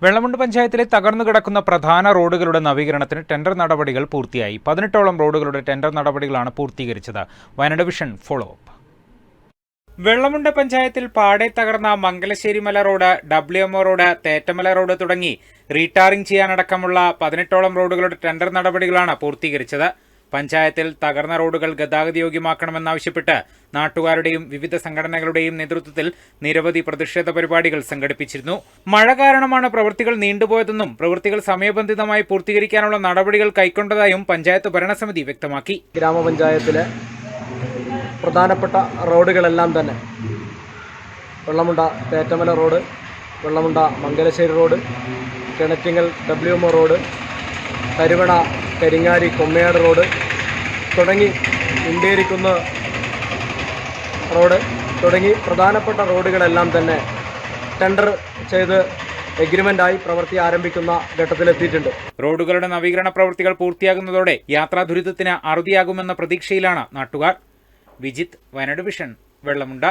വെള്ളമുണ്ട പഞ്ചായത്തിലെ തകർന്നു കിടക്കുന്ന പ്രധാന റോഡുകളുടെ നവീകരണത്തിന് ടെൻഡർ നടപടികൾ പൂർത്തിയായി. 18ഓളം റോഡുകളുടെ ടെൻഡർ നടപടികളാണ് പൂർത്തീകരിച്ചത്. Wayanad vision follow up. Vellamunda പഞ്ചായത്തിൽ പാടെ തകർന്ന Mangalasserimala road, WMO road, Thettamala road തുടങ്ങി റീടാറിംഗ് ചെയ്യാനടക്കമുള്ള 18ഓളം റോഡുകളുടെ ടെൻഡർ നടപടികളാണ് പൂർത്തീകരിച്ചത്. പഞ്ചായത്തിൽ തകർന്ന റോഡുകൾ ഗതാഗതയോഗ്യമാക്കണമെന്നാവശ്യപ്പെട്ട് നാട്ടുകാരുടെയും വിവിധ സംഘടനകളുടെയും നേതൃത്വത്തിൽ നിരവധി പ്രതിഷേധ പരിപാടികൾ സംഘടിപ്പിച്ചിരുന്നു. മഴ കാരണമാണ് പ്രവൃത്തികൾ നീണ്ടുപോയതെന്നും പ്രവൃത്തികൾ സമയബന്ധിതമായി പൂർത്തീകരിക്കാനുള്ള നടപടികൾ കൈക്കൊണ്ടതായും പഞ്ചായത്ത് ഭരണസമിതി വ്യക്തമാക്കി. ഗ്രാമപഞ്ചായത്തിലെ പ്രധാനപ്പെട്ട റോഡുകളെല്ലാം തന്നെ Vellamunda Thettamala road, Vellamunda Mangalassery road, Kinattingal WMO road, Tharuvana Karingari Kommayad road തുടങ്ങി ഇണ്ടേരിക്കുന്ന് റോഡ് തുടങ്ങി പ്രധാനപ്പെട്ട റോഡുകളെല്ലാം തന്നെ ടെൻഡർ ചെയ്ത് എഗ്രിമെന്റായി പ്രവൃത്തി ആരംഭിക്കുന്ന ഘട്ടത്തിലെത്തിയിട്ടുണ്ട്. റോഡുകളുടെ നവീകരണ പ്രവൃത്തികൾ പൂർത്തിയാകുന്നതോടെ യാത്രാ ദുരിതത്തിന് അറുതിയാകുമെന്ന പ്രതീക്ഷയിലാണ് നാട്ടുകാർ. വിജിത്ത്, വയനാട് വിഷൻ, വെള്ളമുണ്ട.